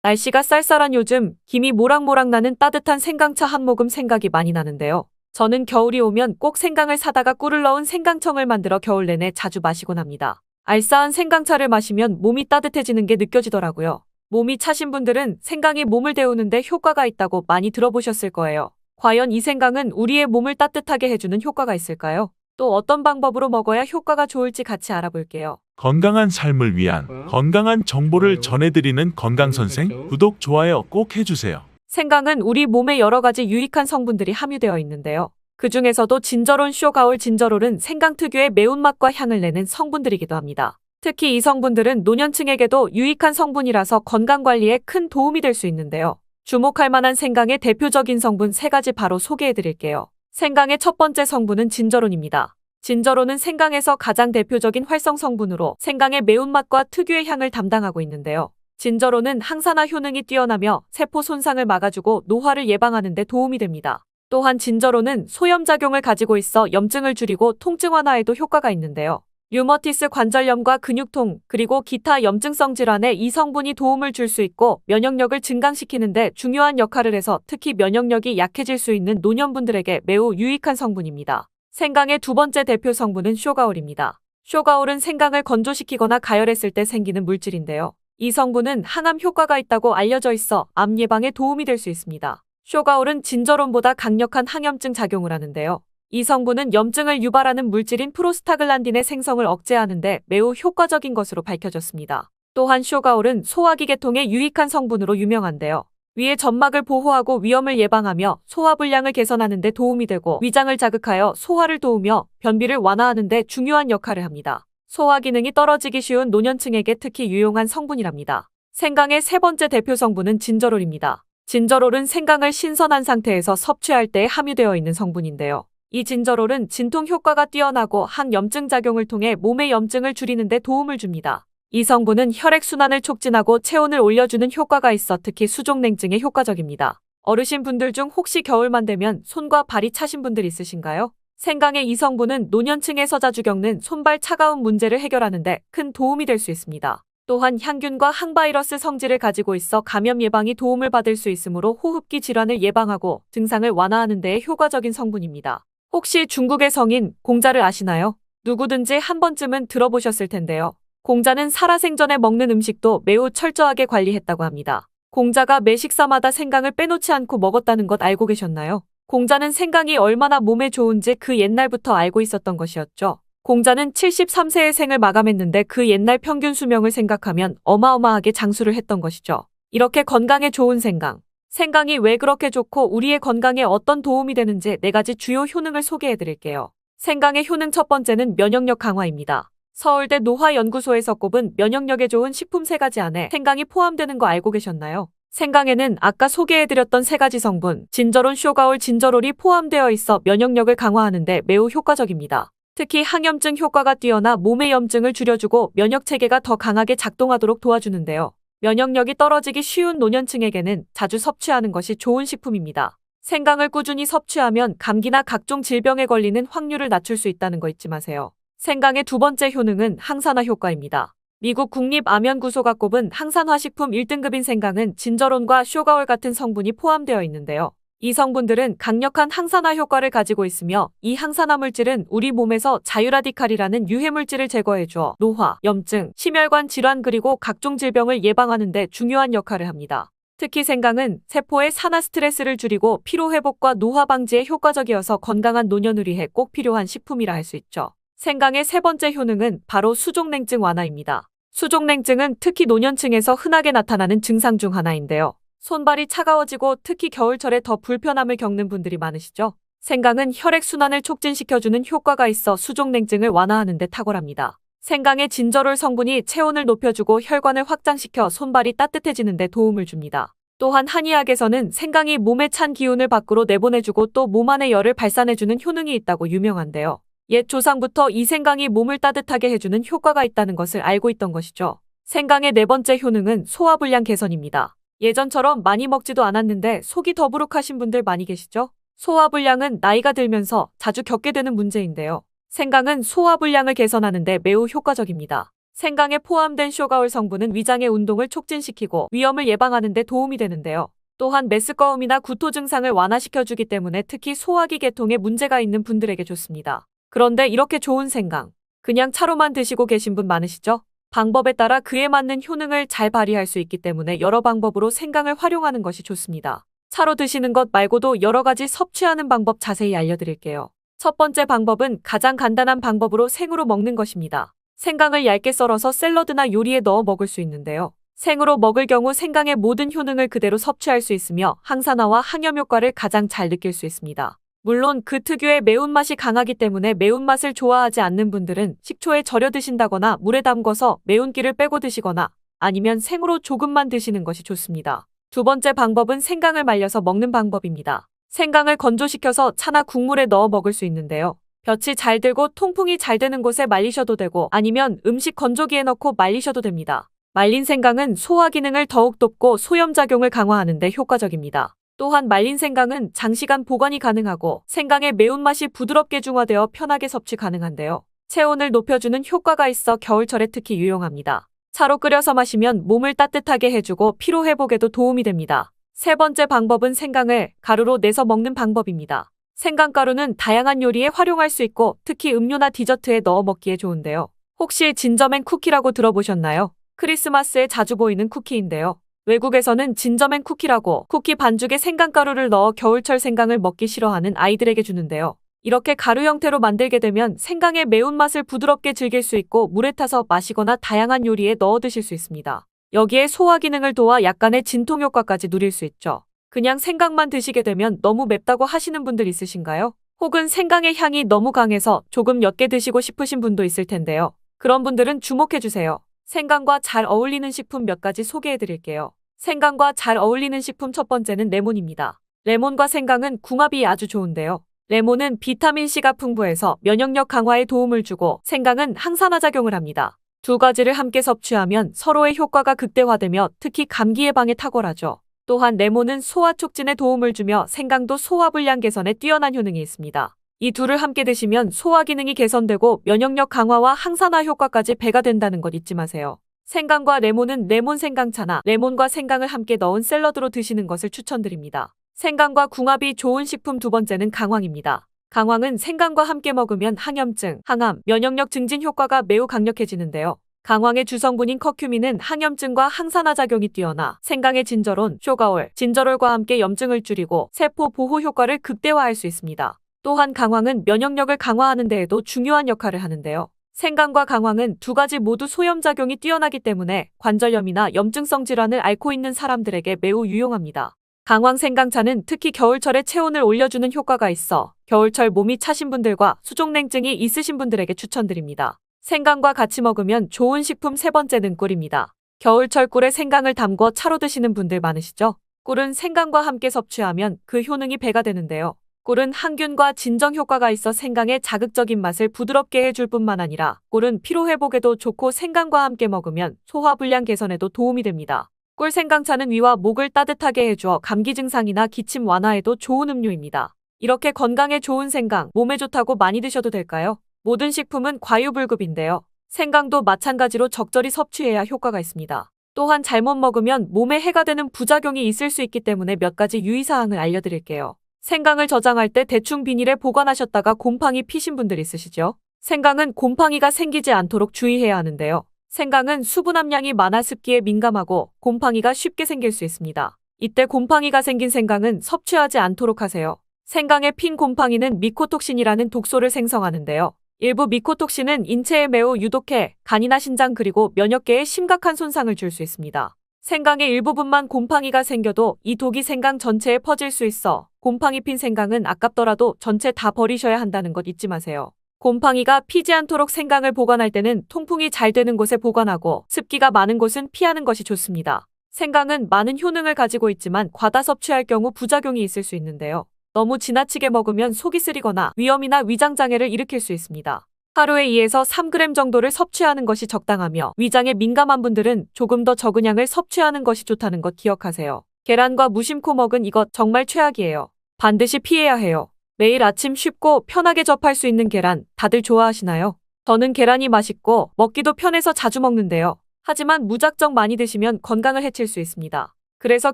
날씨가 쌀쌀한 요즘 김이 모락모락 나는 따뜻한 생강차 한 모금 생각이 많이 나는데요. 저는 겨울이 오면 꼭 생강을 사다가 꿀을 넣은 생강청을 만들어 겨울 내내 자주 마시곤 합니다. 알싸한 생강차를 마시면 몸이 따뜻해지는 게 느껴지더라고요. 몸이 차신 분들은 생강이 몸을 데우는데 효과가 있다고 많이 들어보셨을 거예요. 과연 이 생강은 우리의 몸을 따뜻하게 해주는 효과가 있을까요? 또 어떤 방법으로 먹어야 효과가 좋을지 같이 알아볼게요. 건강한 삶을 위한 건강한 정보를 전해드리는 건강선생 구독, 좋아요 꼭 해주세요. 생강은 우리 몸에 여러 가지 유익한 성분들이 함유되어 있는데요. 그 중에서도 진저론, 쇼가올 진저롤은 생강 특유의 매운맛과 향을 내는 성분들이기도 합니다. 특히 이 성분들은 노년층에게도 유익한 성분이라서 건강관리에 큰 도움이 될 수 있는데요. 주목할 만한 생강의 대표적인 성분 3가지 바로 소개해드릴게요. 생강의 첫 번째 성분은 진저론입니다. 진저론은 생강에서 가장 대표적인 활성 성분으로 생강의 매운맛과 특유의 향을 담당하고 있는데요. 진저론은 항산화 효능이 뛰어나며 세포 손상을 막아주고 노화를 예방하는 데 도움이 됩니다. 또한 진저론은 소염작용을 가지고 있어 염증을 줄이고 통증 완화에도 효과가 있는데요. 류머티스 관절염과 근육통, 그리고 기타 염증성 질환에 이 성분이 도움을 줄 수 있고 면역력을 증강시키는 데 중요한 역할을 해서 특히 면역력이 약해질 수 있는 노년분들에게 매우 유익한 성분입니다. 생강의 두 번째 대표 성분은 쇼가올입니다. 쇼가올은 생강을 건조시키거나 가열했을 때 생기는 물질인데요. 이 성분은 항암 효과가 있다고 알려져 있어 암 예방에 도움이 될 수 있습니다. 쇼가올은 진저론보다 강력한 항염증 작용을 하는데요. 이 성분은 염증을 유발하는 물질인 프로스타글란딘의 생성을 억제하는 데 매우 효과적인 것으로 밝혀졌습니다. 또한 쇼가올은 소화기 계통에 유익한 성분으로 유명한데요. 위의 점막을 보호하고 위염을 예방하며 소화불량을 개선하는 데 도움이 되고 위장을 자극하여 소화를 도우며 변비를 완화하는 데 중요한 역할을 합니다. 소화 기능이 떨어지기 쉬운 노년층에게 특히 유용한 성분이랍니다. 생강의 세 번째 대표 성분은 진저롤입니다. 진저롤은 생강을 신선한 상태에서 섭취할 때 함유되어 있는 성분인데요. 이 진저롤은 진통 효과가 뛰어나고 항염증 작용을 통해 몸의 염증을 줄이는 데 도움을 줍니다. 이 성분은 혈액순환을 촉진하고 체온을 올려주는 효과가 있어 특히 수족냉증에 효과적입니다. 어르신분들 중 혹시 겨울만 되면 손과 발이 차신 분들 있으신가요? 생강의 이 성분은 노년층에서 자주 겪는 손발 차가운 문제를 해결하는 데 큰 도움이 될 수 있습니다. 또한 향균과 항바이러스 성질을 가지고 있어 감염 예방이 도움을 받을 수 있으므로 호흡기 질환을 예방하고 증상을 완화하는 데 효과적인 성분입니다. 혹시 중국의 성인 공자를 아시나요? 누구든지 한 번쯤은 들어보셨을 텐데요. 공자는 살아생전에 먹는 음식도 매우 철저하게 관리했다고 합니다. 공자가 매 식사마다 생강을 빼놓지 않고 먹었다는 것 알고 계셨나요? 공자는 생강이 얼마나 몸에 좋은지 그 옛날부터 알고 있었던 것이었죠. 공자는 73세의 생을 마감했는데 그 옛날 평균 수명을 생각하면 어마어마하게 장수를 했던 것이죠. 이렇게 건강에 좋은 생강. 생강이 왜 그렇게 좋고 우리의 건강에 어떤 도움이 되는지 4가지 주요 효능을 소개해드릴게요. 생강의 효능 첫 번째는 면역력 강화입니다. 서울대 노화연구소에서 꼽은 면역력에 좋은 식품 3가지 안에 생강이 포함되는 거 알고 계셨나요? 생강에는 아까 소개해드렸던 3가지 성분, 진저론, 쇼가올, 진저롤이 포함되어 있어 면역력을 강화하는 데 매우 효과적입니다. 특히 항염증 효과가 뛰어나 몸의 염증을 줄여주고 면역체계가 더 강하게 작동하도록 도와주는데요. 면역력이 떨어지기 쉬운 노년층에게는 자주 섭취하는 것이 좋은 식품입니다. 생강을 꾸준히 섭취하면 감기나 각종 질병에 걸리는 확률을 낮출 수 있다는 거 잊지 마세요. 생강의 두 번째 효능은 항산화 효과입니다. 미국 국립암연구소가 꼽은 항산화 식품 1등급인 생강은 진저론과 쇼가올 같은 성분이 포함되어 있는데요. 이 성분들은 강력한 항산화 효과를 가지고 있으며 이 항산화 물질은 우리 몸에서 자유라디칼이라는 유해물질을 제거해주어 노화, 염증, 심혈관 질환 그리고 각종 질병을 예방하는 데 중요한 역할을 합니다. 특히 생강은 세포의 산화 스트레스를 줄이고 피로회복과 노화 방지에 효과적이어서 건강한 노년을 위해 꼭 필요한 식품이라 할 수 있죠. 생강의 세 번째 효능은 바로 수족냉증 완화입니다. 수족냉증은 특히 노년층에서 흔하게 나타나는 증상 중 하나인데요. 손발이 차가워지고 특히 겨울철에 더 불편함을 겪는 분들이 많으시죠? 생강은 혈액순환을 촉진시켜주는 효과가 있어 수족냉증을 완화하는 데 탁월합니다. 생강의 진저롤 성분이 체온을 높여주고 혈관을 확장시켜 손발이 따뜻해지는 데 도움을 줍니다. 또한 한의학에서는 생강이 몸의 찬 기운을 밖으로 내보내주고 또 몸 안의 열을 발산해주는 효능이 있다고 유명한데요. 옛 조상부터 이 생강이 몸을 따뜻하게 해주는 효과가 있다는 것을 알고 있던 것이죠. 생강의 4번째 효능은 소화불량 개선입니다. 예전처럼 많이 먹지도 않았는데 속이 더부룩하신 분들 많이 계시죠? 소화불량은 나이가 들면서 자주 겪게 되는 문제인데요. 생강은 소화불량을 개선하는 데 매우 효과적입니다. 생강에 포함된 쇼가올 성분은 위장의 운동을 촉진시키고 위염을 예방하는 데 도움이 되는데요. 또한 메스꺼움이나 구토 증상을 완화시켜주기 때문에 특히 소화기 계통에 문제가 있는 분들에게 좋습니다. 그런데 이렇게 좋은 생강, 그냥 차로만 드시고 계신 분 많으시죠? 방법에 따라 그에 맞는 효능을 잘 발휘할 수 있기 때문에 여러 방법으로 생강을 활용하는 것이 좋습니다. 차로 드시는 것 말고도 여러 가지 섭취하는 방법 자세히 알려드릴게요. 첫 번째 방법은 가장 간단한 방법으로 생으로 먹는 것입니다. 생강을 얇게 썰어서 샐러드나 요리에 넣어 먹을 수 있는데요. 생으로 먹을 경우 생강의 모든 효능을 그대로 섭취할 수 있으며 항산화와 항염 효과를 가장 잘 느낄 수 있습니다. 물론 그 특유의 매운맛이 강하기 때문에 매운맛을 좋아하지 않는 분들은 식초에 절여 드신다거나 물에 담궈서 매운기를 빼고 드시거나 아니면 생으로 조금만 드시는 것이 좋습니다. 두 번째 방법은 생강을 말려서 먹는 방법입니다. 생강을 건조시켜서 차나 국물에 넣어 먹을 수 있는데요. 볕이 잘 들고 통풍이 잘 되는 곳에 말리셔도 되고 아니면 음식 건조기에 넣고 말리셔도 됩니다. 말린 생강은 소화 기능을 더욱 돕고 소염작용을 강화하는 데 효과적입니다. 또한 말린 생강은 장시간 보관이 가능하고 생강의 매운맛이 부드럽게 중화되어 편하게 섭취 가능한데요. 체온을 높여주는 효과가 있어 겨울철에 특히 유용합니다. 차로 끓여서 마시면 몸을 따뜻하게 해주고 피로 회복에도 도움이 됩니다. 세 번째 방법은 생강을 가루로 내서 먹는 방법입니다. 생강가루는 다양한 요리에 활용할 수 있고 특히 음료나 디저트에 넣어 먹기에 좋은데요. 혹시 진저맨 쿠키라고 들어보셨나요? 크리스마스에 자주 보이는 쿠키인데요. 외국에서는 진저맨 쿠키라고 쿠키 반죽에 생강가루를 넣어 겨울철 생강을 먹기 싫어하는 아이들에게 주는데요. 이렇게 가루 형태로 만들게 되면 생강의 매운맛을 부드럽게 즐길 수 있고 물에 타서 마시거나 다양한 요리에 넣어 드실 수 있습니다. 여기에 소화 기능을 도와 약간의 진통 효과까지 누릴 수 있죠. 그냥 생강만 드시게 되면 너무 맵다고 하시는 분들 있으신가요? 혹은 생강의 향이 너무 강해서 조금 옅게 드시고 싶으신 분도 있을 텐데요. 그런 분들은 주목해주세요. 생강과 잘 어울리는 식품 몇 가지 소개해 드릴게요. 생강과 잘 어울리는 식품 첫 번째는 레몬입니다. 레몬과 생강은 궁합이 아주 좋은데요. 레몬은 비타민C가 풍부해서 면역력 강화에 도움을 주고 생강은 항산화 작용을 합니다. 두 가지를 함께 섭취하면 서로의 효과가 극대화되며 특히 감기 예방에 탁월하죠. 또한 레몬은 소화 촉진에 도움을 주며 생강도 소화불량 개선에 뛰어난 효능이 있습니다. 이 둘을 함께 드시면 소화 기능이 개선되고 면역력 강화와 항산화 효과까지 배가 된다는 것 잊지 마세요. 생강과 레몬은 레몬 생강차나 레몬과 생강을 함께 넣은 샐러드로 드시는 것을 추천드립니다. 생강과 궁합이 좋은 식품 두 번째는 강황입니다. 강황은 생강과 함께 먹으면 항염증, 항암, 면역력 증진 효과가 매우 강력해지는데요. 강황의 주성분인 커큐민은 항염증과 항산화 작용이 뛰어나 생강의 진저론, 쇼가올, 진저롤과 함께 염증을 줄이고 세포 보호 효과를 극대화할 수 있습니다. 또한 강황은 면역력을 강화하는 데에도 중요한 역할을 하는데요. 생강과 강황은 두 가지 모두 소염작용이 뛰어나기 때문에 관절염이나 염증성 질환을 앓고 있는 사람들에게 매우 유용합니다. 강황 생강차는 특히 겨울철에 체온을 올려주는 효과가 있어 겨울철 몸이 차신 분들과 수족냉증이 있으신 분들에게 추천드립니다. 생강과 같이 먹으면 좋은 식품 세 번째는 꿀입니다. 겨울철 꿀에 생강을 담궈 차로 드시는 분들 많으시죠? 꿀은 생강과 함께 섭취하면 그 효능이 배가 되는데요. 꿀은 항균과 진정 효과가 있어 생강의 자극적인 맛을 부드럽게 해줄 뿐만 아니라 꿀은 피로 회복에도 좋고 생강과 함께 먹으면 소화불량 개선에도 도움이 됩니다. 꿀 생강차는 위와 목을 따뜻하게 해주어 감기 증상이나 기침 완화에도 좋은 음료입니다. 이렇게 건강에 좋은 생강, 몸에 좋다고 많이 드셔도 될까요? 모든 식품은 과유불급인데요. 생강도 마찬가지로 적절히 섭취해야 효과가 있습니다. 또한 잘못 먹으면 몸에 해가 되는 부작용이 있을 수 있기 때문에 몇 가지 유의사항을 알려드릴게요. 생강을 저장할 때 대충 비닐에 보관하셨다가 곰팡이 피신 분들 있으시죠? 생강은 곰팡이가 생기지 않도록 주의해야 하는데요. 생강은 수분 함량이 많아 습기에 민감하고 곰팡이가 쉽게 생길 수 있습니다. 이때 곰팡이가 생긴 생강은 섭취하지 않도록 하세요. 생강에 핀 곰팡이는 미코톡신이라는 독소를 생성하는데요. 일부 미코톡신은 인체에 매우 유독해 간이나 신장 그리고 면역계에 심각한 손상을 줄 수 있습니다. 생강의 일부분만 곰팡이가 생겨도 이 독이 생강 전체에 퍼질 수 있어 곰팡이 핀 생강은 아깝더라도 전체 다 버리셔야 한다는 것 잊지 마세요. 곰팡이가 피지 않도록 생강을 보관할 때는 통풍이 잘 되는 곳에 보관하고 습기가 많은 곳은 피하는 것이 좋습니다. 생강은 많은 효능을 가지고 있지만 과다 섭취할 경우 부작용이 있을 수 있는데요. 너무 지나치게 먹으면 속이 쓰리거나 위염이나 위장장애를 일으킬 수 있습니다. 하루에 2에서 3g 정도를 섭취하는 것이 적당하며 위장에 민감한 분들은 조금 더 적은 양을 섭취하는 것이 좋다는 것 기억하세요. 계란과 무심코 먹은 이것 정말 최악이에요. 반드시 피해야 해요. 매일 아침 쉽고 편하게 접할 수 있는 계란 다들 좋아하시나요? 저는 계란이 맛있고 먹기도 편해서 자주 먹는데요. 하지만 무작정 많이 드시면 건강을 해칠 수 있습니다. 그래서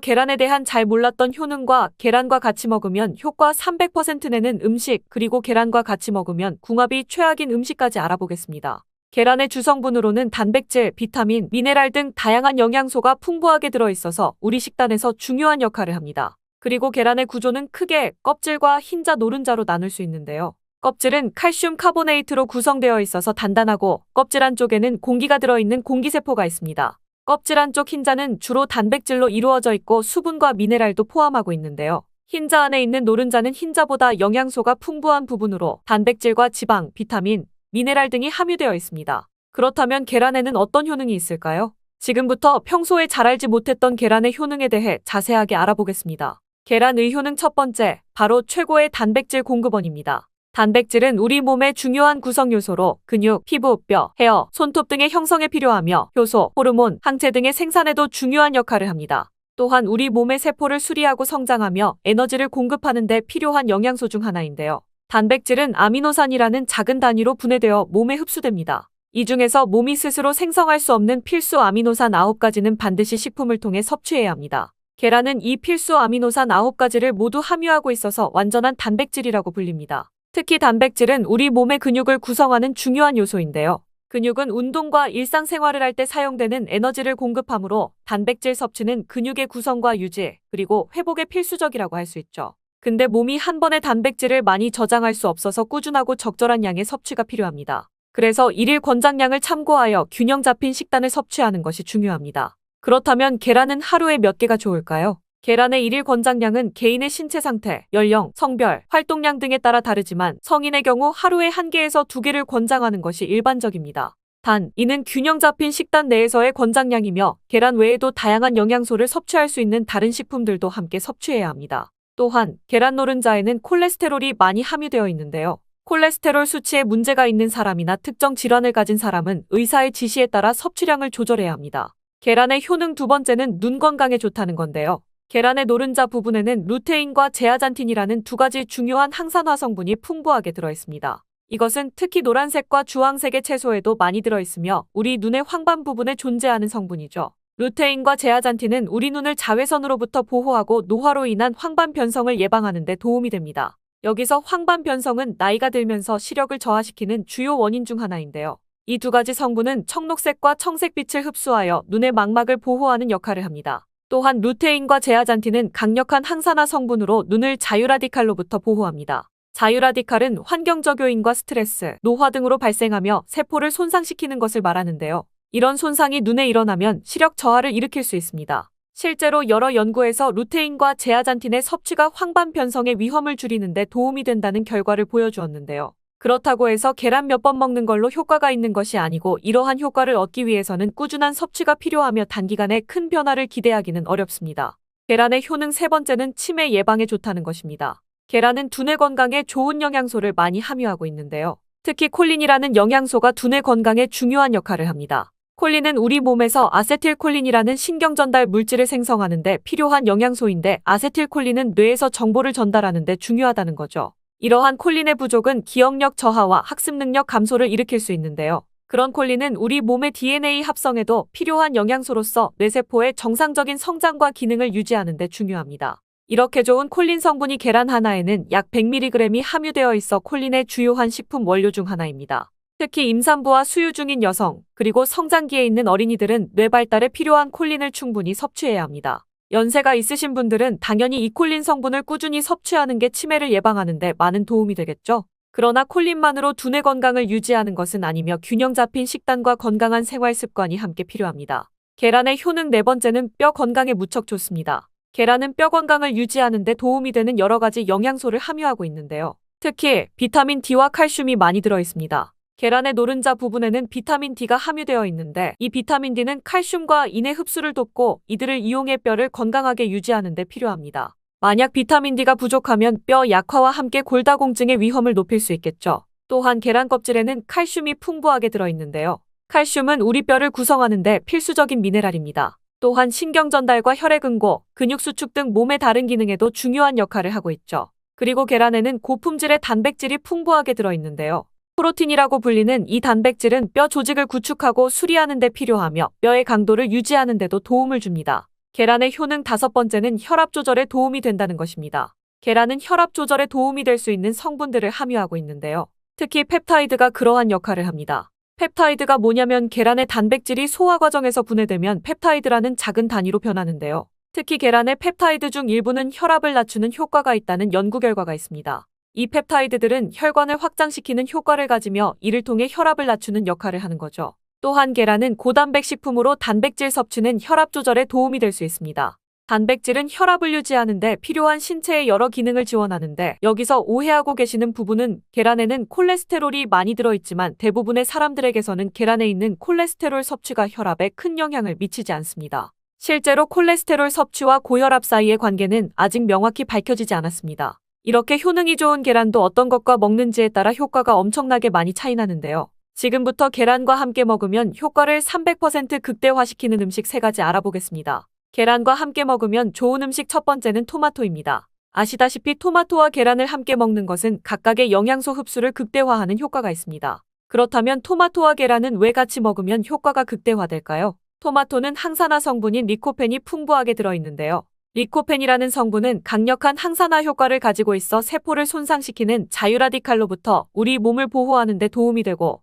계란에 대한 잘 몰랐던 효능과 계란과 같이 먹으면 효과 300% 내는 음식, 그리고 계란과 같이 먹으면 궁합이 최악인 음식까지 알아보겠습니다. 계란의 주성분으로는 단백질, 비타민, 미네랄 등 다양한 영양소가 풍부하게 들어있어서 우리 식단에서 중요한 역할을 합니다. 그리고 계란의 구조는 크게 껍질과 흰자, 노른자로 나눌 수 있는데요. 껍질은 칼슘 카보네이트로 구성되어 있어서 단단하고, 껍질 안쪽에는 공기가 들어있는 공기세포가 있습니다. 껍질 안쪽 흰자는 주로 단백질로 이루어져 있고 수분과 미네랄도 포함하고 있는데요. 흰자 안에 있는 노른자는 흰자보다 영양소가 풍부한 부분으로 단백질과 지방, 비타민, 미네랄 등이 함유되어 있습니다. 그렇다면 계란에는 어떤 효능이 있을까요? 지금부터 평소에 잘 알지 못했던 계란의 효능에 대해 자세하게 알아보겠습니다. 계란의 효능 첫 번째, 바로 최고의 단백질 공급원입니다. 단백질은 우리 몸의 중요한 구성 요소로 근육, 피부, 뼈, 헤어, 손톱 등의 형성에 필요하며 효소, 호르몬, 항체 등의 생산에도 중요한 역할을 합니다. 또한 우리 몸의 세포를 수리하고 성장하며 에너지를 공급하는 데 필요한 영양소 중 하나인데요. 단백질은 아미노산이라는 작은 단위로 분해되어 몸에 흡수됩니다. 이 중에서 몸이 스스로 생성할 수 없는 필수 아미노산 9가지는 반드시 식품을 통해 섭취해야 합니다. 계란은 이 필수 아미노산 9가지를 모두 함유하고 있어서 완전한 단백질이라고 불립니다. 특히 단백질은 우리 몸의 근육을 구성하는 중요한 요소인데요. 근육은 운동과 일상생활을 할 때 사용되는 에너지를 공급하므로 단백질 섭취는 근육의 구성과 유지, 그리고 회복에 필수적이라고 할 수 있죠. 근데 몸이 한 번에 단백질을 많이 저장할 수 없어서 꾸준하고 적절한 양의 섭취가 필요합니다. 그래서 일일 권장량을 참고하여 균형 잡힌 식단을 섭취하는 것이 중요합니다. 그렇다면 계란은 하루에 몇 개가 좋을까요? 계란의 일일 권장량은 개인의 신체 상태, 연령, 성별, 활동량 등에 따라 다르지만 성인의 경우 하루에 1개에서 2개를 권장하는 것이 일반적입니다. 단, 이는 균형 잡힌 식단 내에서의 권장량이며 계란 외에도 다양한 영양소를 섭취할 수 있는 다른 식품들도 함께 섭취해야 합니다. 또한 계란 노른자에는 콜레스테롤이 많이 함유되어 있는데요. 콜레스테롤 수치에 문제가 있는 사람이나 특정 질환을 가진 사람은 의사의 지시에 따라 섭취량을 조절해야 합니다. 계란의 효능 두 번째는 눈 건강에 좋다는 건데요. 계란의 노른자 부분에는 루테인과 제아잔틴이라는 2가지 중요한 항산화 성분이 풍부하게 들어있습니다. 이것은 특히 노란색과 주황색의 채소에도 많이 들어있으며 우리 눈의 황반 부분에 존재하는 성분이죠. 루테인과 제아잔틴은 우리 눈을 자외선으로부터 보호하고 노화로 인한 황반 변성을 예방하는 데 도움이 됩니다. 여기서 황반 변성은 나이가 들면서 시력을 저하시키는 주요 원인 중 하나인데요. 이 2가지 성분은 청록색과 청색빛을 흡수하여 눈의 망막을 보호하는 역할을 합니다. 또한 루테인과 제아잔틴은 강력한 항산화 성분으로 눈을 자유라디칼로부터 보호합니다. 자유라디칼은 환경적 요인과 스트레스, 노화 등으로 발생하며 세포를 손상시키는 것을 말하는데요. 이런 손상이 눈에 일어나면 시력 저하를 일으킬 수 있습니다. 실제로 여러 연구에서 루테인과 제아잔틴의 섭취가 황반 변성의 위험을 줄이는 데 도움이 된다는 결과를 보여주었는데요. 그렇다고 해서 계란 몇 번 먹는 걸로 효과가 있는 것이 아니고 이러한 효과를 얻기 위해서는 꾸준한 섭취가 필요하며 단기간에 큰 변화를 기대하기는 어렵습니다. 계란의 효능 세 번째는 치매 예방에 좋다는 것입니다. 계란은 두뇌 건강에 좋은 영양소를 많이 함유하고 있는데요. 특히 콜린이라는 영양소가 두뇌 건강에 중요한 역할을 합니다. 콜린은 우리 몸에서 아세틸콜린이라는 신경전달 물질을 생성하는 데 필요한 영양소인데 아세틸콜린은 뇌에서 정보를 전달하는 데 중요하다는 거죠. 이러한 콜린의 부족은 기억력 저하와 학습 능력 감소를 일으킬 수 있는데요. 그런 콜린은 우리 몸의 DNA 합성에도 필요한 영양소로서 뇌세포의 정상적인 성장과 기능을 유지하는 데 중요합니다. 이렇게 좋은 콜린 성분이 계란 하나에는 약 100mg이 함유되어 있어 콜린의 주요한 식품 원료 중 하나입니다. 특히 임산부와 수유 중인 여성, 그리고 성장기에 있는 어린이들은 뇌 발달에 필요한 콜린을 충분히 섭취해야 합니다. 연세가 있으신 분들은 당연히 이 콜린 성분을 꾸준히 섭취하는 게 치매를 예방하는 데 많은 도움이 되겠죠. 그러나 콜린만으로 두뇌 건강을 유지하는 것은 아니며 균형 잡힌 식단과 건강한 생활 습관이 함께 필요합니다. 계란의 효능 네 번째는 뼈 건강에 무척 좋습니다. 계란은 뼈 건강을 유지하는 데 도움이 되는 여러 가지 영양소를 함유하고 있는데요. 특히 비타민 D와 칼슘이 많이 들어있습니다. 계란의 노른자 부분에는 비타민 D가 함유되어 있는데 이 비타민 D는 칼슘과 인의 흡수를 돕고 이들을 이용해 뼈를 건강하게 유지하는 데 필요합니다. 만약 비타민 D가 부족하면 뼈 약화와 함께 골다공증의 위험을 높일 수 있겠죠. 또한 계란 껍질에는 칼슘이 풍부하게 들어있는데요. 칼슘은 우리 뼈를 구성하는 데 필수적인 미네랄입니다. 또한 신경전달과 혈액응고, 근육수축 등 몸의 다른 기능에도 중요한 역할을 하고 있죠. 그리고 계란에는 고품질의 단백질이 풍부하게 들어있는데요. 프로틴이라고 불리는 이 단백질은 뼈 조직을 구축하고 수리하는 데 필요하며 뼈의 강도를 유지하는 데도 도움을 줍니다. 계란의 효능 5번째는 혈압 조절에 도움이 된다는 것입니다. 계란은 혈압 조절에 도움이 될 수 있는 성분들을 함유하고 있는데요. 특히 펩타이드가 그러한 역할을 합니다. 펩타이드가 뭐냐면 계란의 단백질이 소화 과정에서 분해되면 펩타이드라는 작은 단위로 변하는데요. 특히 계란의 펩타이드 중 일부는 혈압을 낮추는 효과가 있다는 연구 결과가 있습니다. 이 펩타이드들은 혈관을 확장시키는 효과를 가지며 이를 통해 혈압을 낮추는 역할을 하는 거죠. 또한 계란은 고단백 식품으로 단백질 섭취는 혈압 조절에 도움이 될 수 있습니다. 단백질은 혈압을 유지하는 데 필요한 신체의 여러 기능을 지원하는데 여기서 오해하고 계시는 부분은 계란에는 콜레스테롤이 많이 들어있지만 대부분의 사람들에게서는 계란에 있는 콜레스테롤 섭취가 혈압에 큰 영향을 미치지 않습니다. 실제로 콜레스테롤 섭취와 고혈압 사이의 관계는 아직 명확히 밝혀지지 않았습니다. 이렇게 효능이 좋은 계란도 어떤 것과 먹는지에 따라 효과가 엄청나게 많이 차이 나는데요. 지금부터 계란과 함께 먹으면 효과를 300% 극대화시키는 음식 3가지 알아보겠습니다. 계란과 함께 먹으면 좋은 음식 첫 번째는 토마토입니다. 아시다시피 토마토와 계란을 함께 먹는 것은 각각의 영양소 흡수를 극대화하는 효과가 있습니다. 그렇다면 토마토와 계란은 왜 같이 먹으면 효과가 극대화될까요? 토마토는 항산화 성분인 리코펜이 풍부하게 들어있는데요. 리코펜이라는 성분은 강력한 항산화 효과를 가지고 있어 세포를 손상시키는 자유라디칼로부터 우리 몸을 보호하는 데 도움이 되고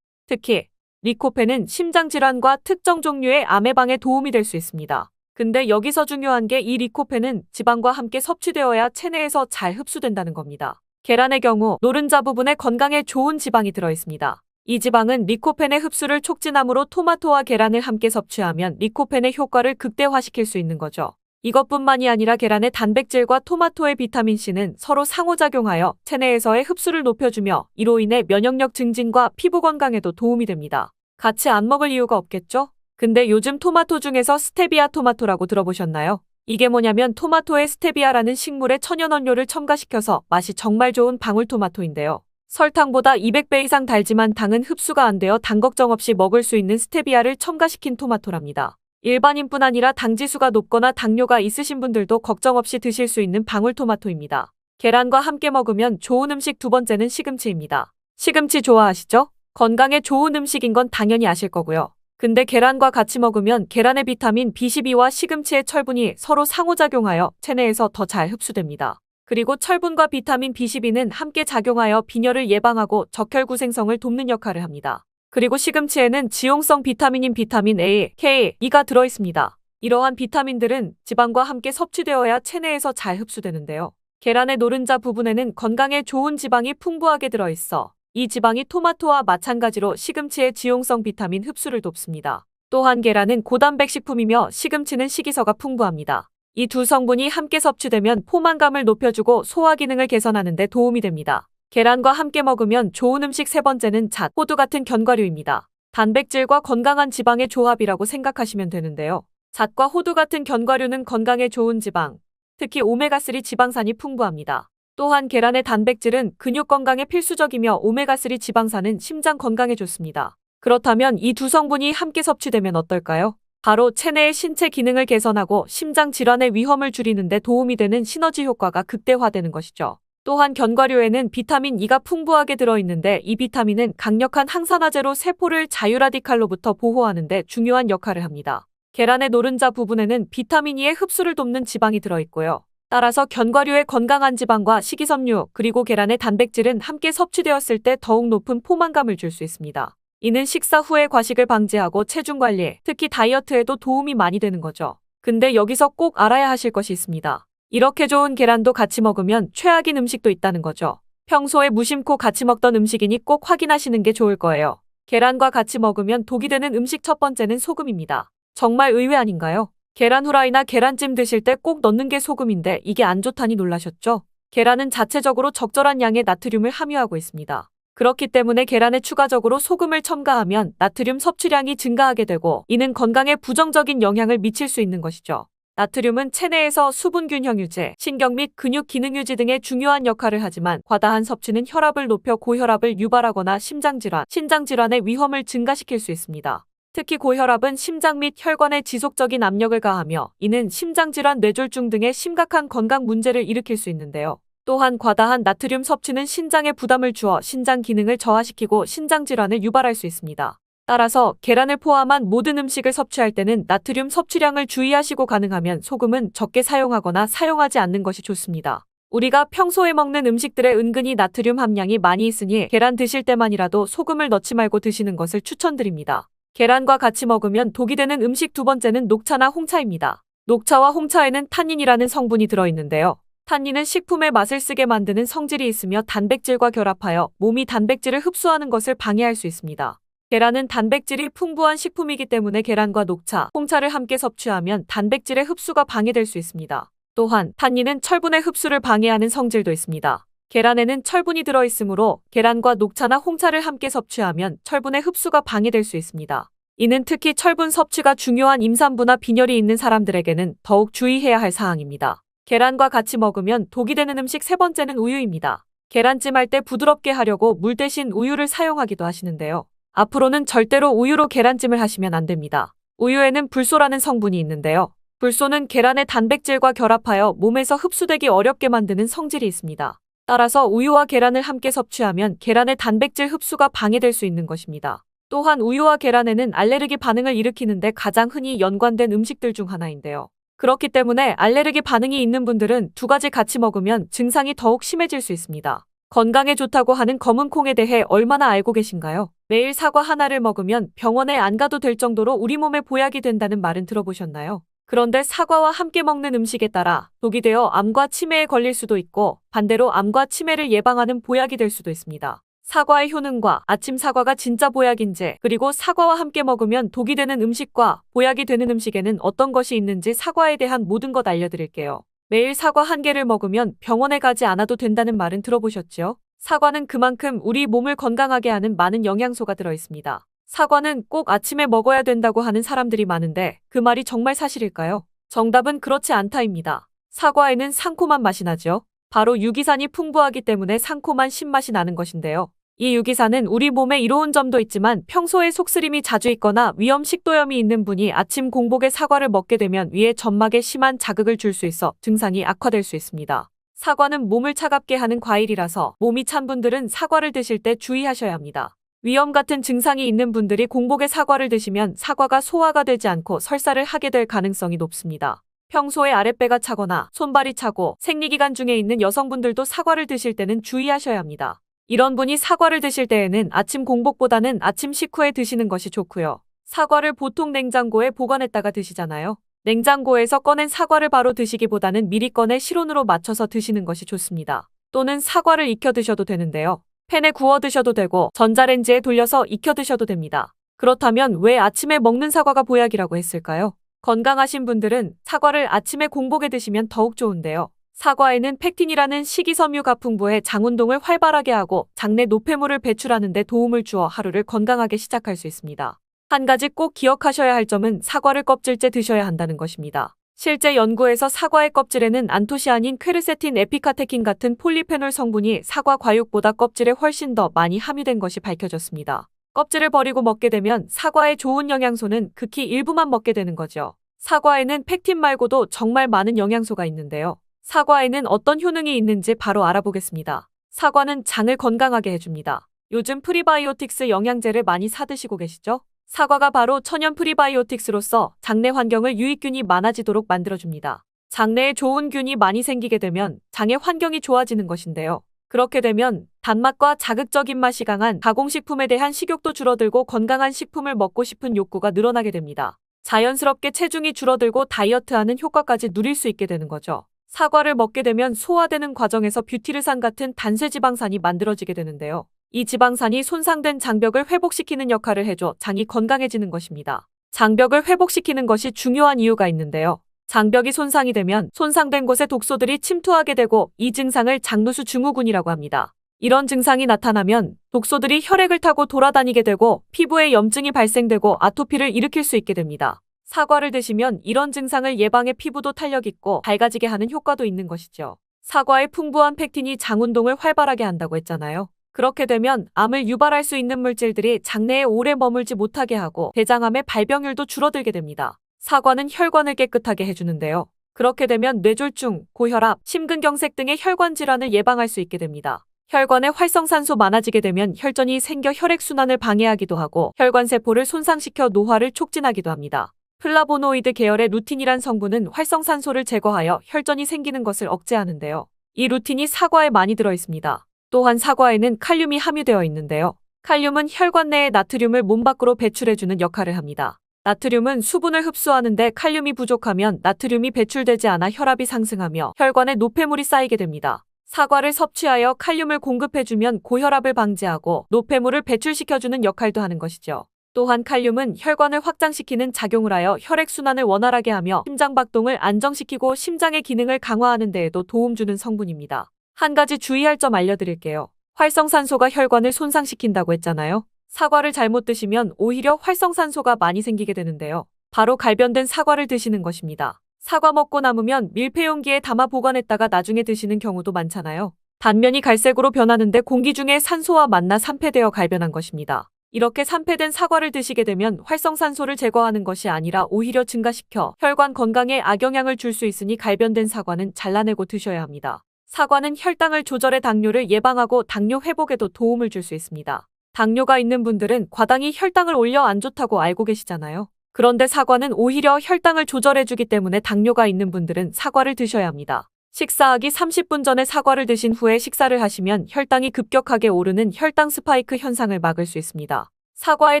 특히 리코펜은 심장질환과 특정 종류의 암 예방에 도움이 될 수 있습니다. 근데 여기서 중요한 게 이 리코펜은 지방과 함께 섭취되어야 체내에서 잘 흡수된다는 겁니다. 계란의 경우 노른자 부분에 건강에 좋은 지방이 들어있습니다. 이 지방은 리코펜의 흡수를 촉진하므로 토마토와 계란을 함께 섭취하면 리코펜의 효과를 극대화시킬 수 있는 거죠. 이것뿐만이 아니라 계란의 단백질과 토마토의 비타민C는 서로 상호작용하여 체내에서의 흡수를 높여주며 이로 인해 면역력 증진과 피부 건강에도 도움이 됩니다. 같이 안 먹을 이유가 없겠죠? 근데 요즘 토마토 중에서 스테비아 토마토라고 들어보셨나요? 이게 뭐냐면 토마토에 스테비아라는 식물의 천연원료를 첨가시켜서 맛이 정말 좋은 방울토마토인데요. 설탕보다 200배 이상 달지만 당은 흡수가 안 되어 당 걱정 없이 먹을 수 있는 스테비아를 첨가시킨 토마토랍니다. 일반인뿐 아니라 당지수가 높거나 당뇨가 있으신 분들도 걱정 없이 드실 수 있는 방울토마토입니다. 계란과 함께 먹으면 좋은 음식 두 번째는 시금치입니다. 시금치 좋아하시죠? 건강에 좋은 음식인 건 당연히 아실 거고요. 근데 계란과 같이 먹으면 계란의 비타민 B12와 시금치의 철분이 서로 상호작용하여 체내에서 더 잘 흡수됩니다. 그리고 철분과 비타민 B12는 함께 작용하여 빈혈을 예방하고 적혈구생성을 돕는 역할을 합니다. 그리고 시금치에는 지용성 비타민인 비타민 A, K, E가 들어있습니다. 이러한 비타민들은 지방과 함께 섭취되어야 체내에서 잘 흡수되는데요. 계란의 노른자 부분에는 건강에 좋은 지방이 풍부하게 들어있어 이 지방이 토마토와 마찬가지로 시금치의 지용성 비타민 흡수를 돕습니다. 또한 계란은 고단백 식품이며 시금치는 식이섬유가 풍부합니다. 이 두 성분이 함께 섭취되면 포만감을 높여주고 소화 기능을 개선하는 데 도움이 됩니다. 계란과 함께 먹으면 좋은 음식 세 번째는 잣, 호두 같은 견과류입니다. 단백질과 건강한 지방의 조합이라고 생각하시면 되는데요. 잣과 호두 같은 견과류는 건강에 좋은 지방, 특히 오메가3 지방산이 풍부합니다. 또한 계란의 단백질은 근육 건강에 필수적이며 오메가3 지방산은 심장 건강에 좋습니다. 그렇다면 이 두 성분이 함께 섭취되면 어떨까요? 바로 체내의 신체 기능을 개선하고 심장 질환의 위험을 줄이는 데 도움이 되는 시너지 효과가 극대화되는 것이죠. 또한 견과류에는 비타민 E가 풍부하게 들어있는데 이 비타민은 강력한 항산화제로 세포를 자유라디칼로부터 보호하는 데 중요한 역할을 합니다. 계란의 노른자 부분에는 비타민 E의 흡수를 돕는 지방이 들어있고요. 따라서 견과류의 건강한 지방과 식이섬유 그리고 계란의 단백질은 함께 섭취되었을 때 더욱 높은 포만감을 줄 수 있습니다. 이는 식사 후에 과식을 방지하고 체중 관리, 특히 다이어트에도 도움이 많이 되는 거죠. 근데 여기서 꼭 알아야 하실 것이 있습니다. 이렇게 좋은 계란도 같이 먹으면 최악인 음식도 있다는 거죠. 평소에 무심코 같이 먹던 음식이니 꼭 확인하시는 게 좋을 거예요. 계란과 같이 먹으면 독이 되는 음식 첫 번째는 소금입니다. 정말 의외 아닌가요? 계란 후라이나 계란찜 드실 때 꼭 넣는 게 소금인데 이게 안 좋다니 놀라셨죠? 계란은 자체적으로 적절한 양의 나트륨을 함유하고 있습니다. 그렇기 때문에 계란에 추가적으로 소금을 첨가하면 나트륨 섭취량이 증가하게 되고 이는 건강에 부정적인 영향을 미칠 수 있는 것이죠. 나트륨은 체내에서 수분 균형 유지, 신경 및 근육 기능 유지 등의 중요한 역할을 하지만 과다한 섭취는 혈압을 높여 고혈압을 유발하거나 심장질환, 신장질환의 위험을 증가시킬 수 있습니다. 특히 고혈압은 심장 및 혈관에 지속적인 압력을 가하며 이는 심장질환, 뇌졸중 등의 심각한 건강 문제를 일으킬 수 있는데요. 또한 과다한 나트륨 섭취는 신장에 부담을 주어 신장 기능을 저하시키고 신장 질환을 유발할 수 있습니다. 따라서 계란을 포함한 모든 음식을 섭취할 때는 나트륨 섭취량을 주의하시고 가능하면 소금은 적게 사용하거나 사용하지 않는 것이 좋습니다. 우리가 평소에 먹는 음식들에 은근히 나트륨 함량이 많이 있으니 계란 드실 때만이라도 소금을 넣지 말고 드시는 것을 추천드립니다. 계란과 같이 먹으면 독이 되는 음식 두 번째는 녹차나 홍차입니다. 녹차와 홍차에는 탄닌이라는 성분이 들어있는데요. 탄닌은 식품의 맛을 쓰게 만드는 성질이 있으며 단백질과 결합하여 몸이 단백질을 흡수하는 것을 방해할 수 있습니다. 계란은 단백질이 풍부한 식품이기 때문에 계란과 녹차, 홍차를 함께 섭취하면 단백질의 흡수가 방해될 수 있습니다. 또한 탄닌은 철분의 흡수를 방해하는 성질도 있습니다. 계란에는 철분이 들어있으므로 계란과 녹차나 홍차를 함께 섭취하면 철분의 흡수가 방해될 수 있습니다. 이는 특히 철분 섭취가 중요한 임산부나 빈혈이 있는 사람들에게는 더욱 주의해야 할 사항입니다. 계란과 같이 먹으면 독이 되는 음식 세 번째는 우유입니다. 계란찜 할 때 부드럽게 하려고 물 대신 우유를 사용하기도 하시는데요. 앞으로는 절대로 우유로 계란찜을 하시면 안 됩니다. 우유에는 불소라는 성분이 있는데요. 불소는 계란의 단백질과 결합하여 몸에서 흡수되기 어렵게 만드는 성질이 있습니다. 따라서 우유와 계란을 함께 섭취하면 계란의 단백질 흡수가 방해될 수 있는 것입니다. 또한 우유와 계란에는 알레르기 반응을 일으키는데 가장 흔히 연관된 음식들 중 하나인데요. 그렇기 때문에 알레르기 반응이 있는 분들은 두 가지 같이 먹으면 증상이 더욱 심해질 수 있습니다. 건강에 좋다고 하는 검은 콩에 대해 얼마나 알고 계신가요? 매일 사과 하나를 먹으면 병원에 안 가도 될 정도로 우리 몸에 보약이 된다는 말은 들어보셨나요? 그런데 사과와 함께 먹는 음식에 따라 독이 되어 암과 치매에 걸릴 수도 있고 반대로 암과 치매를 예방하는 보약이 될 수도 있습니다. 사과의 효능과 아침 사과가 진짜 보약인지 그리고 사과와 함께 먹으면 독이 되는 음식과 보약이 되는 음식에는 어떤 것이 있는지 사과에 대한 모든 것 알려드릴게요. 매일 사과 한 개를 먹으면 병원에 가지 않아도 된다는 말은 들어보셨죠? 사과는 그만큼 우리 몸을 건강하게 하는 많은 영양소가 들어있습니다. 사과는 꼭 아침에 먹어야 된다고 하는 사람들이 많은데 그 말이 정말 사실일까요? 정답은 그렇지 않다입니다. 사과에는 상콤한 맛이 나죠. 바로 유기산이 풍부하기 때문에 상콤한 신맛이 나는 것인데요. 이 유기산은 우리 몸에 이로운 점도 있지만 평소에 속쓰림이 자주 있거나 위염 식도염이 있는 분이 아침 공복에 사과를 먹게 되면 위에 점막에 심한 자극을 줄 수 있어 증상이 악화될 수 있습니다. 사과는 몸을 차갑게 하는 과일이라서 몸이 찬 분들은 사과를 드실 때 주의하셔야 합니다. 위염 같은 증상이 있는 분들이 공복에 사과를 드시면 사과가 소화가 되지 않고 설사를 하게 될 가능성이 높습니다. 평소에 아랫배가 차거나 손발이 차고 생리기간 중에 있는 여성분들도 사과를 드실 때는 주의하셔야 합니다. 이런 분이 사과를 드실 때에는 아침 공복보다는 아침 식후에 드시는 것이 좋고요. 사과를 보통 냉장고에 보관했다가 드시잖아요. 냉장고에서 꺼낸 사과를 바로 드시기보다는 미리 꺼내 실온으로 맞춰서 드시는 것이 좋습니다. 또는 사과를 익혀 드셔도 되는데요. 팬에 구워 드셔도 되고 전자레인지에 돌려서 익혀 드셔도 됩니다. 그렇다면 왜 아침에 먹는 사과가 보약이라고 했을까요? 건강하신 분들은 사과를 아침에 공복에 드시면 더욱 좋은데요. 사과에는 펙틴이라는 식이섬유가 풍부해 장운동을 활발하게 하고 장내 노폐물을 배출하는 데 도움을 주어 하루를 건강하게 시작할 수 있습니다. 한 가지 꼭 기억하셔야 할 점은 사과를 껍질째 드셔야 한다는 것입니다. 실제 연구에서 사과의 껍질에는 안토시아닌, 퀘르세틴, 에피카테킨 같은 폴리페놀 성분이 사과 과육보다 껍질에 훨씬 더 많이 함유된 것이 밝혀졌습니다. 껍질을 버리고 먹게 되면 사과의 좋은 영양소는 극히 일부만 먹게 되는 거죠. 사과에는 펙틴 말고도 정말 많은 영양소가 있는데요. 사과에는 어떤 효능이 있는지 바로 알아보겠습니다. 사과는 장을 건강하게 해줍니다. 요즘 프리바이오틱스 영양제를 많이 사드시고 계시죠? 사과가 바로 천연 프리바이오틱스로서 장내 환경을 유익균이 많아지도록 만들어줍니다. 장내에 좋은 균이 많이 생기게 되면 장의 환경이 좋아지는 것인데요. 그렇게 되면 단맛과 자극적인 맛이 강한 가공식품에 대한 식욕도 줄어들고 건강한 식품을 먹고 싶은 욕구가 늘어나게 됩니다. 자연스럽게 체중이 줄어들고 다이어트하는 효과까지 누릴 수 있게 되는 거죠. 사과를 먹게 되면 소화되는 과정에서 뷰티르산 같은 단쇄지방산이 만들어지게 되는데요. 이 지방산이 손상된 장벽을 회복시키는 역할을 해줘 장이 건강해지는 것입니다. 장벽을 회복시키는 것이 중요한 이유가 있는데요. 장벽이 손상이 되면 손상된 곳에 독소들이 침투하게 되고 이 증상을 장누수 증후군이라고 합니다. 이런 증상이 나타나면 독소들이 혈액을 타고 돌아다니게 되고 피부에 염증이 발생되고 아토피를 일으킬 수 있게 됩니다. 사과를 드시면 이런 증상을 예방해 피부도 탄력 있고 밝아지게 하는 효과도 있는 것이죠. 사과의 풍부한 펙틴이 장운동을 활발하게 한다고 했잖아요. 그렇게 되면 암을 유발할 수 있는 물질들이 장내에 오래 머물지 못하게 하고 대장암의 발병률도 줄어들게 됩니다. 사과는 혈관을 깨끗하게 해주는데요. 그렇게 되면 뇌졸중, 고혈압, 심근경색 등의 혈관 질환을 예방할 수 있게 됩니다. 혈관에 활성산소 많아지게 되면 혈전이 생겨 혈액순환을 방해하기도 하고 혈관세포를 손상시켜 노화를 촉진하기도 합니다. 플라보노이드 계열의 루틴이란 성분은 활성산소를 제거하여 혈전이 생기는 것을 억제하는데요. 이 루틴이 사과에 많이 들어있습니다. 또한 사과에는 칼륨이 함유되어 있는데요. 칼륨은 혈관 내의 나트륨을 몸 밖으로 배출해주는 역할을 합니다. 나트륨은 수분을 흡수하는데 칼륨이 부족하면 나트륨이 배출되지 않아 혈압이 상승하며 혈관에 노폐물이 쌓이게 됩니다. 사과를 섭취하여 칼륨을 공급해주면 고혈압을 방지하고 노폐물을 배출시켜주는 역할도 하는 것이죠. 또한 칼륨은 혈관을 확장시키는 작용을 하여 혈액순환을 원활하게 하며 심장박동을 안정시키고 심장의 기능을 강화하는 데에도 도움 주는 성분입니다. 한 가지 주의할 점 알려드릴게요. 활성산소가 혈관을 손상시킨다고 했잖아요. 사과를 잘못 드시면 오히려 활성산소가 많이 생기게 되는데요. 바로 갈변된 사과를 드시는 것입니다. 사과 먹고 남으면 밀폐 용기에 담아 보관했다가 나중에 드시는 경우도 많잖아요. 단면이 갈색으로 변하는데 공기 중에 산소와 만나 산패되어 갈변한 것입니다. 이렇게 산패된 사과를 드시게 되면 활성산소를 제거하는 것이 아니라 오히려 증가시켜 혈관 건강에 악영향을 줄 수 있으니 갈변된 사과는 잘라내고 드셔야 합니다. 사과는 혈당을 조절해 당뇨를 예방하고 당뇨 회복에도 도움을 줄 수 있습니다. 당뇨가 있는 분들은 과당이 혈당을 올려 안 좋다고 알고 계시잖아요. 그런데 사과는 오히려 혈당을 조절해주기 때문에 당뇨가 있는 분들은 사과를 드셔야 합니다. 식사하기 30분 전에 사과를 드신 후에 식사를 하시면 혈당이 급격하게 오르는 혈당 스파이크 현상을 막을 수 있습니다. 사과의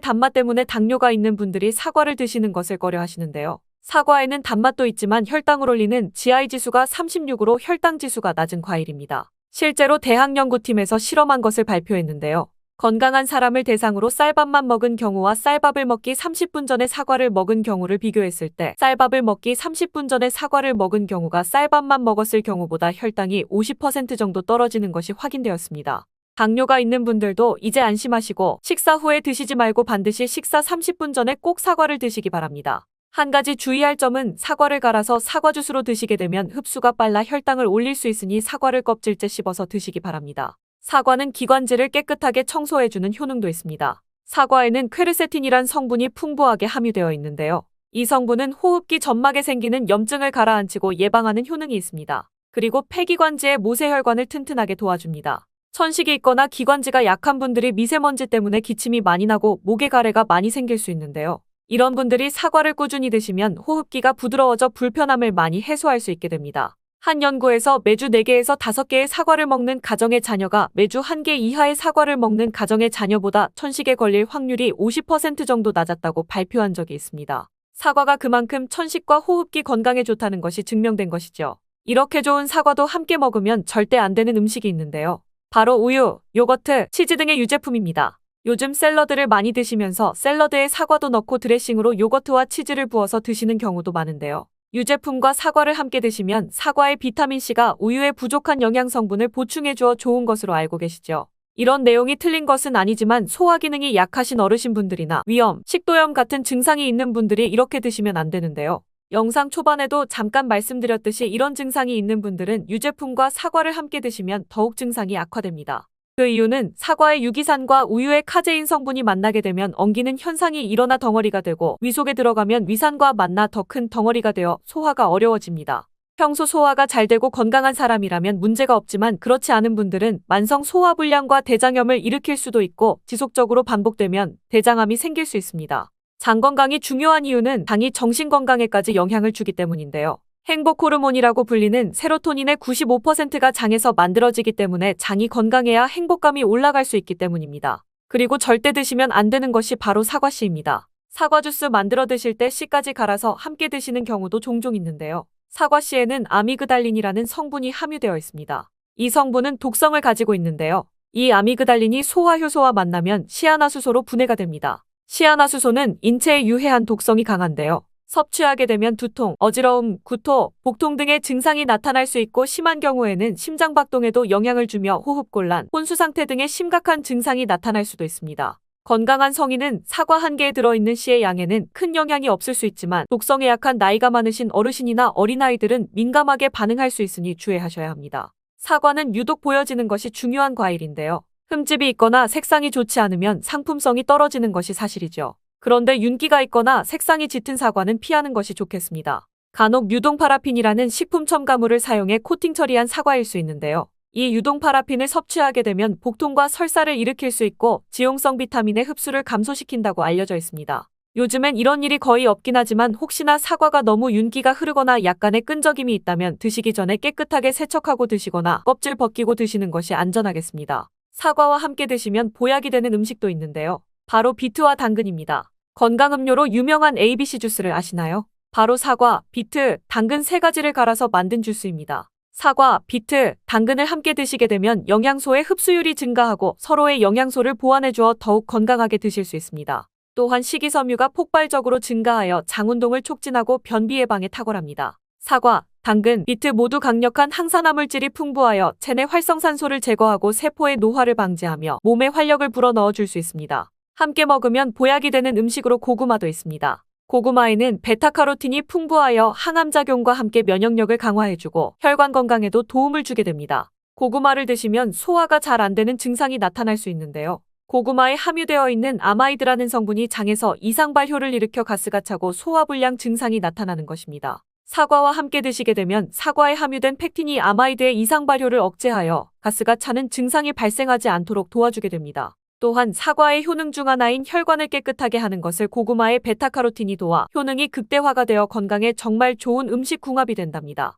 단맛 때문에 당뇨가 있는 분들이 사과를 드시는 것을 꺼려 하시는데요. 사과에는 단맛도 있지만 혈당을 올리는 GI 지수가 36으로 혈당 지수가 낮은 과일입니다. 실제로 대학연구팀에서 실험한 것을 발표했는데요. 건강한 사람을 대상으로 쌀밥만 먹은 경우와 쌀밥을 먹기 30분 전에 사과를 먹은 경우를 비교했을 때 쌀밥을 먹기 30분 전에 사과를 먹은 경우가 쌀밥만 먹었을 경우보다 혈당이 50% 정도 떨어지는 것이 확인되었습니다. 당뇨가 있는 분들도 이제 안심하시고 식사 후에 드시지 말고 반드시 식사 30분 전에 꼭 사과를 드시기 바랍니다. 한 가지 주의할 점은 사과를 갈아서 사과 주스로 드시게 되면 흡수가 빨라 혈당을 올릴 수 있으니 사과를 껍질째 씹어서 드시기 바랍니다. 사과는 기관지를 깨끗하게 청소해주는 효능도 있습니다. 사과에는 퀘르세틴이란 성분이 풍부하게 함유되어 있는데요. 이 성분은 호흡기 점막에 생기는 염증을 가라앉히고 예방하는 효능이 있습니다. 그리고 폐기관지의 모세혈관을 튼튼하게 도와줍니다. 천식이 있거나 기관지가 약한 분들이 미세먼지 때문에 기침이 많이 나고 목에 가래가 많이 생길 수 있는데요. 이런 분들이 사과를 꾸준히 드시면 호흡기가 부드러워져 불편함을 많이 해소할 수 있게 됩니다. 한 연구에서 매주 4개에서 5개의 사과를 먹는 가정의 자녀가 매주 1개 이하의 사과를 먹는 가정의 자녀보다 천식에 걸릴 확률이 50% 정도 낮았다고 발표한 적이 있습니다. 사과가 그만큼 천식과 호흡기 건강에 좋다는 것이 증명된 것이죠. 이렇게 좋은 사과도 함께 먹으면 절대 안 되는 음식이 있는데요. 바로 우유, 요거트, 치즈 등의 유제품입니다. 요즘 샐러드를 많이 드시면서 샐러드에 사과도 넣고 드레싱으로 요거트와 치즈를 부어서 드시는 경우도 많은데요. 유제품과 사과를 함께 드시면 사과의 비타민C가 우유의 부족한 영양 성분을 보충해주어 좋은 것으로 알고 계시죠. 이런 내용이 틀린 것은 아니지만 소화 기능이 약하신 어르신분들이나 위염, 식도염 같은 증상이 있는 분들이 이렇게 드시면 안 되는데요. 영상 초반에도 잠깐 말씀드렸듯이 이런 증상이 있는 분들은 유제품과 사과를 함께 드시면 더욱 증상이 악화됩니다. 그 이유는 사과의 유기산과 우유의 카제인 성분이 만나게 되면 엉기는 현상이 일어나 덩어리가 되고 위 속에 들어가면 위산과 만나 더 큰 덩어리가 되어 소화가 어려워집니다. 평소 소화가 잘 되고 건강한 사람이라면 문제가 없지만 그렇지 않은 분들은 만성 소화불량과 대장염을 일으킬 수도 있고 지속적으로 반복되면 대장암이 생길 수 있습니다. 장 건강이 중요한 이유는 당이 정신 건강에까지 영향을 주기 때문인데요. 행복 호르몬이라고 불리는 세로토닌의 95%가 장에서 만들어지기 때문에 장이 건강해야 행복감이 올라갈 수 있기 때문입니다. 그리고 절대 드시면 안 되는 것이 바로 사과씨입니다. 사과 주스 만들어 드실 때 씨까지 갈아서 함께 드시는 경우도 종종 있는데요. 사과씨에는 아미그달린이라는 성분이 함유되어 있습니다. 이 성분은 독성을 가지고 있는데요. 이 아미그달린이 소화효소와 만나면 시아나수소로 분해가 됩니다. 시아나수소는 인체에 유해한 독성이 강한데요. 섭취하게 되면 두통, 어지러움, 구토, 복통 등의 증상이 나타날 수 있고 심한 경우에는 심장박동에도 영향을 주며 호흡곤란, 혼수 상태 등의 심각한 증상이 나타날 수도 있습니다. 건강한 성인은 사과 한 개에 들어있는 씨의 양에는 큰 영향이 없을 수 있지만 독성에 약한 나이가 많으신 어르신이나 어린아이들은 민감하게 반응할 수 있으니 주의하셔야 합니다. 사과는 유독 보여지는 것이 중요한 과일인데요. 흠집이 있거나 색상이 좋지 않으면 상품성이 떨어지는 것이 사실이죠. 그런데 윤기가 있거나 색상이 짙은 사과는 피하는 것이 좋겠습니다. 간혹 유동파라핀이라는 식품 첨가물을 사용해 코팅 처리한 사과일 수 있는데요. 이 유동파라핀을 섭취하게 되면 복통과 설사를 일으킬 수 있고 지용성 비타민의 흡수를 감소시킨다고 알려져 있습니다. 요즘엔 이런 일이 거의 없긴 하지만 혹시나 사과가 너무 윤기가 흐르거나 약간의 끈적임이 있다면 드시기 전에 깨끗하게 세척하고 드시거나 껍질 벗기고 드시는 것이 안전하겠습니다. 사과와 함께 드시면 보약이 되는 음식도 있는데요. 바로 비트와 당근입니다. 건강음료로 유명한 ABC 주스를 아시나요? 바로 사과, 비트, 당근 세 가지를 갈아서 만든 주스입니다. 사과, 비트, 당근을 함께 드시게 되면 영양소의 흡수율이 증가하고 서로의 영양소를 보완해주어 더욱 건강하게 드실 수 있습니다. 또한 식이섬유가 폭발적으로 증가하여 장운동을 촉진하고 변비 예방에 탁월합니다. 사과, 당근, 비트 모두 강력한 항산화물질이 풍부하여 체내 활성산소를 제거하고 세포의 노화를 방지하며 몸에 활력을 불어넣어 줄 수 있습니다. 함께 먹으면 보약이 되는 음식으로 고구마도 있습니다. 고구마에는 베타카로틴이 풍부하여 항암작용과 함께 면역력을 강화해주고 혈관 건강에도 도움을 주게 됩니다. 고구마를 드시면 소화가 잘 안 되는 증상이 나타날 수 있는데요. 고구마에 함유되어 있는 아마이드라는 성분이 장에서 이상발효를 일으켜 가스가 차고 소화불량 증상이 나타나는 것입니다. 사과와 함께 드시게 되면 사과에 함유된 펙틴이 아마이드의 이상발효를 억제하여 가스가 차는 증상이 발생하지 않도록 도와주게 됩니다. 또한 사과의 효능 중 하나인 혈관을 깨끗하게 하는 것을 고구마의 베타카로틴이 도와 효능이 극대화가 되어 건강에 정말 좋은 음식 궁합이 된답니다.